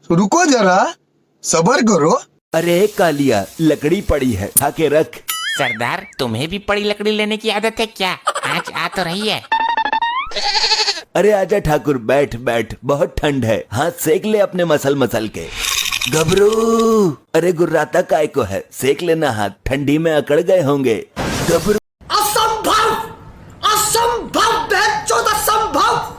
रुको जरा, सबर करो। अरे कालिया, लकड़ी पड़ी है, आके रख। सरदार, तुम्हें भी बड़ी लकड़ी लेने की आदत है क्या? आज आ तो रही है। अरे आजा ठाकुर, बैठ बैठ, बहुत ठंड है, हाथ सेक ले अपने मसल मसल के। घबरू, अरे गुर्राता काय को है, सेक लेना हाथ, ठंडी में अकड़ गए होंगे। घबरू, असंभव, असंभव, बेचौद असंभव।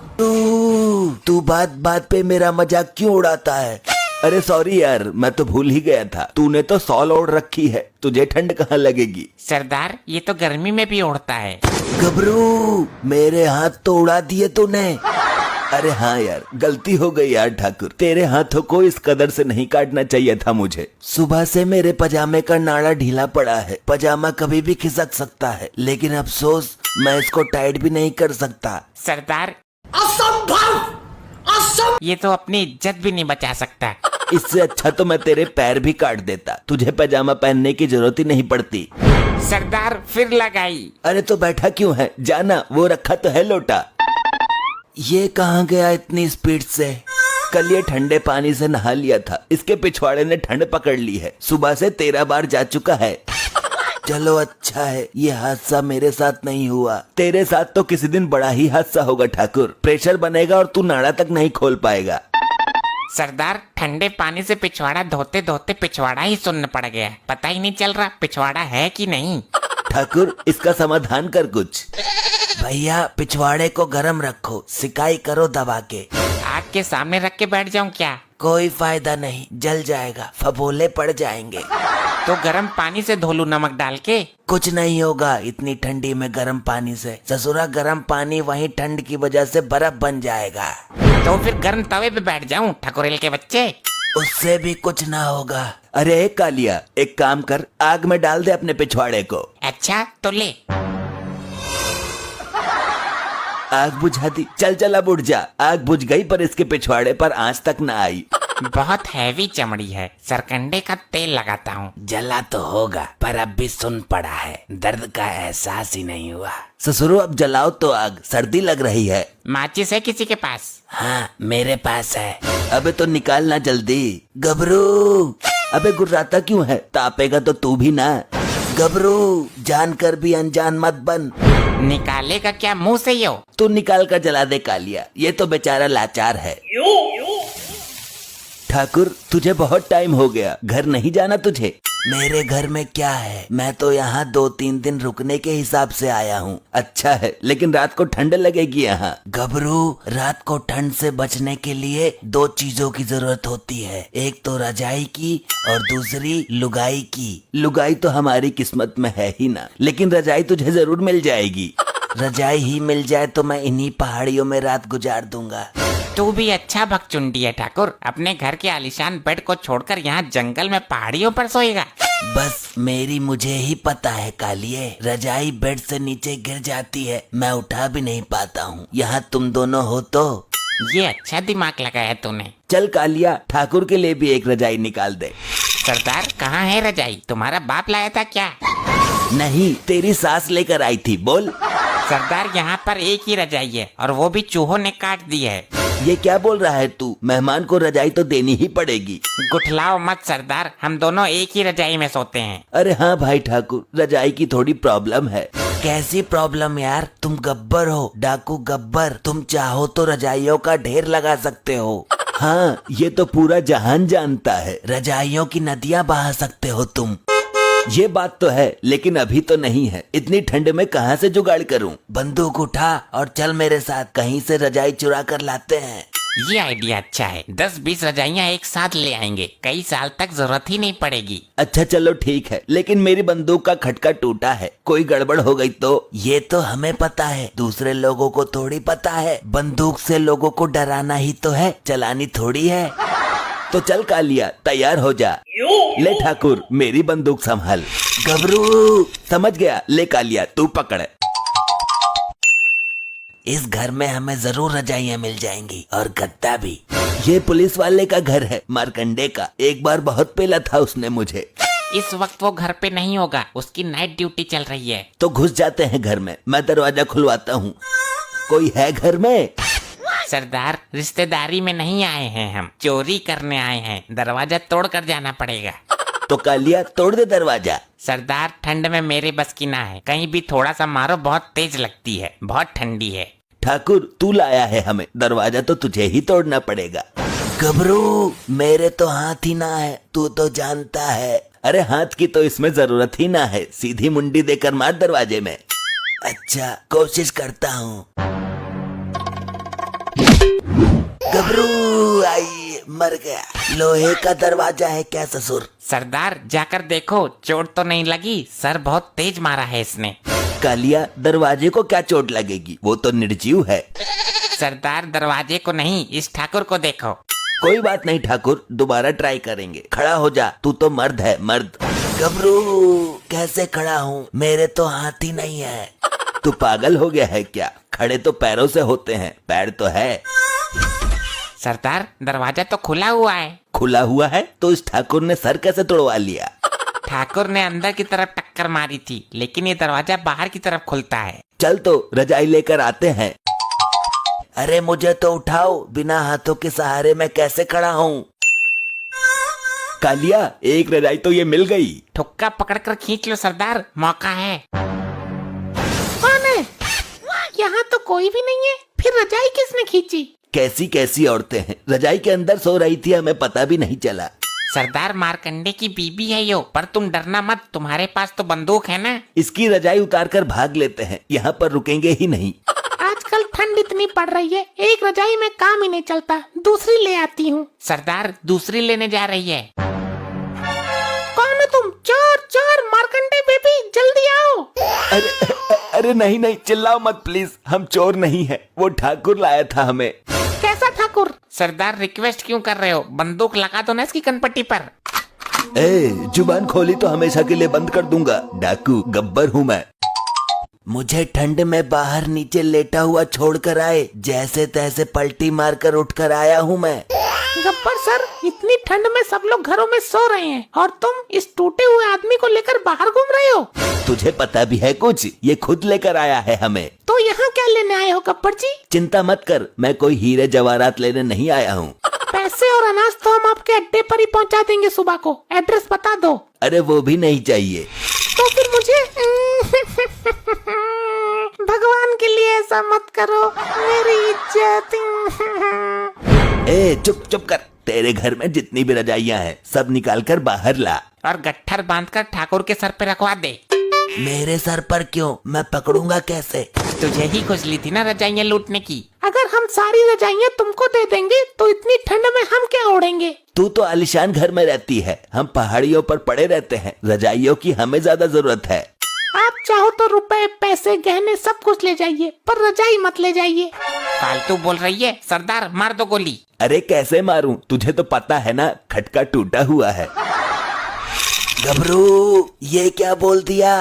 तू बात बात पे मेरा मजाक क्यों उड़ाता है? अरे सॉरी यार, मैं तो भूल ही गया था, तूने तो सॉल ओढ़ रखी है, तुझे ठंड कहाँ लगेगी? सरदार, ये तो गर्मी में भी उड़ता है। घबरू, मेरे हाथ तो उड़ा दिए तूने। अरे हाँ यार, गलती हो गई यार ठाकुर, तेरे हाथों को इस कदर से नहीं काटना चाहिए था मुझे। सुबह से मेरे पजामे का नाड़ा ढीला पड़ा है, पजामा कभी भी खिसक सकता है, लेकिन अफसोस मैं इसको टाइट भी नहीं कर सकता। सरदार, असंभव, असंभव। ये तो अपनी इज्जत भी नहीं बचा सकता। इससे अच्छा तो मैं तेरे पैर भी काट देता, तुझे पजामा पहनने की जरूरत ही नहीं पड़ती। सरदार, फिर लगाई। अरे तो बैठा क्यों है, जाना, वो रखा तो है लोटा। ये कहाँ गया इतनी स्पीड से? कल ये ठंडे पानी से नहा लिया था, इसके पिछवाड़े ने ठंड पकड़ ली है, सुबह से 13 बार जा चुका है। चलो अच्छा है, ये हादसा मेरे साथ नहीं हुआ, तेरे साथ तो किसी दिन बड़ा ही हादसा होगा ठाकुर, प्रेशर बनेगा और तू नाड़ा तक नहीं खोल पाएगा। सरदार, ठंडे पानी से पिछवाड़ा धोते धोते पिछवाड़ा ही सुन्न पड़ गया, पता ही नहीं चल रहा पिछवाड़ा है कि नहीं। ठाकुर, इसका समाधान कर कुछ। भैया, पिछवाड़े को गरम रखो, सिकाई करो दबा के। आग के सामने रख के बैठ जाऊं क्या? कोई फायदा नहीं, जल जाएगा, फबोले पड़ जाएंगे। तो गर्म पानी से धो लूं नमक डाल के? कुछ नहीं होगा इतनी ठंडी में गर्म पानी से, ससुरा गर्म पानी वहीं ठंड की वजह से बर्फ बन जाएगा। तो फिर गर्म तवे पे बैठ जाऊं ठकुरेल के बच्चे? उससे भी कुछ ना होगा। अरे कालिया, एक काम कर, आग में डाल दे अपने पिछवाड़े को। अच्छा तो ले। आग बुझा दी, चल चल अब उठ जा। आग बुझ गई पर इसके पिछवाड़े पर आंच तक न आई। बहुत हैवी चमड़ी है, सरकंडे का तेल लगाता हूँ। जला तो होगा पर अब भी सुन पड़ा है, दर्द का एहसास ही नहीं हुआ। ससुरो, अब जलाओ तो आग, सर्दी लग रही है। माचिस है किसी के पास? हाँ, मेरे पास है। अबे तो निकालना जल्दी। घबरू, अबे गुर्राता क्यों है, तापेगा तो तू भी ना। घबरू, जानकर भी अनजान मत बन। निकालेगा क्या मुंह से यो? तू निकाल कर जला दे कालिया, ये तो बेचारा लाचार है। ठाकुर, तुझे बहुत टाइम हो गया, घर नहीं जाना तुझे? मेरे घर में क्या है, मैं तो यहाँ 2-3 दिन रुकने के हिसाब से आया हूँ। अच्छा है, लेकिन रात को ठंड लगेगी यहाँ। घबरू, रात को ठंड से बचने के लिए 2 चीजों की जरूरत होती है, एक तो रजाई की और दूसरी लुगाई की। लुगाई तो हमारी किस्मत में है ही ना, लेकिन रजाई तुझे जरूर मिल जाएगी। रजाई ही मिल जाए तो मैं इन्हीं पहाड़ियों में रात गुजार दूंगा। तू भी अच्छा भगचुंडी है ठाकुर, अपने घर के आलीशान बेड को छोड़कर यहाँ जंगल में पहाड़ियों पर सोएगा। बस मेरी मुझे ही पता है कालिए, रजाई बेड से नीचे गिर जाती है, मैं उठा भी नहीं पाता हूँ, यहाँ तुम दोनों हो तो। ये अच्छा दिमाग लगाया तूने। चल कालिया, ठाकुर के लिए भी एक रजाई निकाल दे। सरदार, कहाँ है रजाई? तुम्हारा बाप लाया था क्या? नहीं, तेरी सास लेकर आई थी, बोल। सरदार, यहाँ पर एक ही रजाई है और वो भी चूहों ने काट दी है। ये क्या बोल रहा है तू, मेहमान को रजाई तो देनी ही पड़ेगी। गुठलाओ मत सरदार, हम दोनों एक ही रजाई में सोते हैं। अरे हाँ भाई ठाकुर, रजाई की थोड़ी प्रॉब्लम है। कैसी प्रॉब्लम यार, तुम गब्बर हो, डाकू गब्बर, तुम चाहो तो रजाइयों का ढेर लगा सकते हो। हाँ, ये तो पूरा जहान जानता है, रजाइयों की नदियाँ बहा सकते हो तुम। ये बात तो है, लेकिन अभी तो नहीं है, इतनी ठंड में कहाँ से जुगाड़ करूं? बंदूक उठा और चल मेरे साथ, कहीं से रजाई चुरा कर लाते हैं। ये आइडिया अच्छा है, 10-20 रजाइयाँ एक साथ ले आएंगे, कई साल तक जरूरत ही नहीं पड़ेगी। अच्छा चलो ठीक है, लेकिन मेरी बंदूक का खटका टूटा है, कोई गड़बड़ हो गई तो? ये तो हमें पता है, दूसरे लोगों को थोड़ी पता है। बंदूक से लोगों को डराना ही तो है, चलानी थोड़ी है। तो चल कालिया, तैयार हो जा। ले ठाकुर, मेरी बंदूक संभाल। घबरू, समझ गया, ले कालिया, तू पकड़। इस घर में हमें जरूर रजाइयाँ मिल जाएंगी और गद्दा भी। ये पुलिस वाले का घर है, मार्कंडे का, एक बार बहुत पेला था उसने मुझे। इस वक्त वो घर पे नहीं होगा, उसकी नाइट ड्यूटी चल रही है। तो घुस जाते हैं घर में, मैं दरवाजा खुलवाता हूँ। कोई है घर में? सरदार रिश्तेदारी में नहीं आए हैं, हम चोरी करने आए हैं, दरवाजा तोड़ कर जाना पड़ेगा। तो कालिया तोड़ दे दरवाजा। सरदार ठंड में मेरे बस की ना है, कहीं भी थोड़ा सा मारो बहुत तेज लगती है, बहुत ठंडी है। ठाकुर तू लाया है हमें, दरवाजा तो तुझे ही तोड़ना पड़ेगा। गबरू मेरे तो हाथ ही ना है, तू तो जानता है। अरे हाथ की तो इसमें जरूरत ही ना है, सीधी मुंडी देकर मार दरवाजे में। अच्छा कोशिश करता हूँ। गबरू आई, मर गया। लोहे का दरवाजा है क्या ससुर? सरदार जाकर देखो, चोट तो नहीं लगी, सर बहुत तेज मारा है इसने। कालिया दरवाजे को क्या चोट लगेगी, वो तो निर्जीव है। सरदार दरवाजे को नहीं, इस ठाकुर को देखो। कोई बात नहीं ठाकुर, दोबारा ट्राई करेंगे। खड़ा हो जा, तू तो मर्द है मर्द। गबरू कैसे खड़ा हूँ, मेरे तो हाथ ही नहीं है। तू पागल हो गया है क्या? खड़े तो पैरों से होते हैं, पैर तो है। सरदार दरवाजा तो खुला हुआ है। खुला हुआ है तो इस ठाकुर ने सर कैसे तोड़वा लिया? ठाकुर ने अंदर की तरफ टक्कर मारी थी, लेकिन ये दरवाजा बाहर की तरफ खुलता है। चल तो रजाई लेकर आते हैं। अरे मुझे तो उठाओ, बिना हाथों के सहारे मैं कैसे खड़ा हूँ? कालिया एक रजाई तो ये मिल गई। ठुक्का पकड़कर खींच लो सरदार, मौका है। कौन है? यहाँ तो कोई भी नहीं है, फिर रजाई किसने खींची? कैसी कैसी औरतें हैं, रजाई के अंदर सो रही थी, हमें पता भी नहीं चला। सरदार मारकंडे की बीबी है यो, पर तुम डरना मत, तुम्हारे पास तो बंदूक है ना। इसकी रजाई उतार कर भाग लेते हैं, यहाँ पर रुकेंगे ही नहीं। आजकल ठंड इतनी पड़ रही है, एक रजाई में काम ही नहीं चलता, दूसरी ले आती हूँ। सरदार दूसरी लेने जा रही है। कौन हो तुम? चोर चोर, मारकंडे बेबी जल्दी आओ। अरे नहीं नहीं, चिल्लाओ मत प्लीज, हम चोर नहीं है, वो ठाकुर लाया था हमें। कैसा ठाकुर? सरदार रिक्वेस्ट क्यों कर रहे हो, बंदूक लगा दो ना इसकी कनपट्टी पर। जुबान खोली तो हमेशा के लिए बंद कर दूंगा। डाकू गब्बर हूँ मैं। मुझे ठंड में बाहर नीचे लेटा हुआ छोड़कर आए, जैसे तैसे पलटी मारकर उठकर आया हूँ मैं। गब्बर सर, इतनी ठंड में सब लोग घरों में सो रहे हैं और तुम इस टूटे हुए आदमी को लेकर बाहर घूम रहे हो। तुझे पता भी है कुछ? ये खुद लेकर आया है हमें। तो यहाँ क्या लेने आए हो गब्बर जी? चिंता मत कर, मैं कोई हीरे जवाहरात लेने नहीं आया हूँ। पैसे और अनाज तो हम आपके अड्डे पर ही पहुँचा देंगे सुबह को, एड्रेस बता दो। अरे वो भी नहीं चाहिए। तो फिर मुझे भगवान के लिए ऐसा मत करो, मेरी इज्जत। चुप चुप कर, तेरे घर में जितनी भी रजाइयाँ हैं सब निकाल कर बाहर ला और गट्ठर बांधकर ठाकुर के सर पे रखवा दे। मेरे सर पर क्यों, मैं पकड़ूंगा कैसे? तुझे ही खुजली थी ना रजाइयाँ लूटने की। अगर हम सारी रजाइयाँ तुमको दे देंगे तो इतनी ठंड में हम क्या ओढ़ेंगे? तू तो आलिशान घर में रहती है, हम पहाड़ियों पर पड़े रहते हैं, रजाइयों की हमें ज्यादा जरूरत है। आप चाहो तो रुपए पैसे गहने सब कुछ ले जाइए, पर रजाई मत ले जाइए। फालतू बोल रही है सरदार, मार दो गोली। अरे कैसे मारूं, तुझे तो पता है ना, खटका टूटा हुआ है। गबरू ये क्या बोल दिया?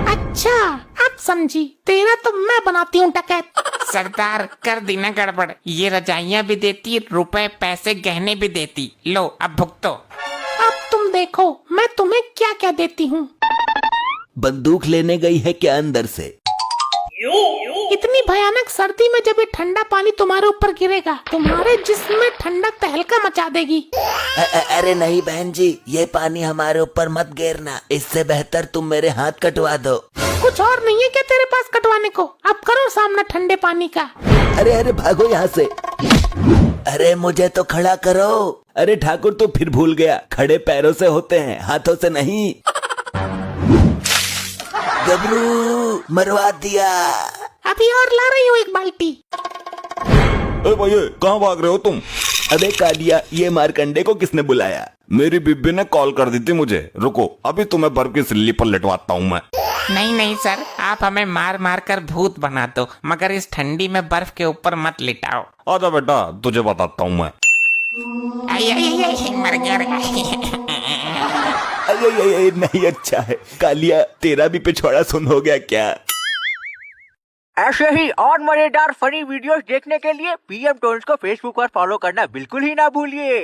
अच्छा अब समझी, तेरा तो मैं बनाती हूँ डकैत। सरदार कर दी ना गड़बड़, ये रजाइयाँ भी देती, रुपए पैसे गहने भी देती, लो अब भुगतो। अब तुम देखो मैं तुम्हें क्या क्या देती हूँ। बंदूक लेने गई है क्या अंदर से? इतनी भयानक सर्दी में जब ये ठंडा पानी तुम्हारे ऊपर गिरेगा, तुम्हारे जिस्म में ठंडक तहलका मचा देगी। अरे नहीं बहन जी, ये पानी हमारे ऊपर मत गिरना, इससे बेहतर तुम मेरे हाथ कटवा दो। कुछ और नहीं है क्या तेरे पास कटवाने को? अब करो सामना ठंडे पानी का। अरे भागो यहाँ से। अरे मुझे तो खड़ा करो। अरे ठाकुर तो फिर भूल गया, खड़े पैरों से होते हैं, हाथों से नहीं। गबरू मरवा दिया। अभी और ला रही हूँ एक बाल्टी। भैया कहाँ भाग रहे हो तुम? अबे कालिया, ये मारकंडे को किसने बुलाया? मेरी बीबी ने कॉल कर दी थी मुझे, रुको अभी तुम्हें बर्फ की सिल्ली पर लेटवाता हूँ मैं। नहीं नहीं सर, आप हमें मार मार कर भूत बना दो, मगर इस ठंडी में बर्फ के ऊपर मत लिटाओ। आजा बेटा, तुझे बताता हूँ मैं। मर गया रे। अरे नहीं, अच्छा है कालिया, तेरा भी पिछवाड़ा सुन हो गया क्या? ऐसे ही और मजेदार फनी वीडियोस देखने के लिए पीएम टोन्स को फेसबुक पर फॉलो करना बिल्कुल ही ना भूलिए।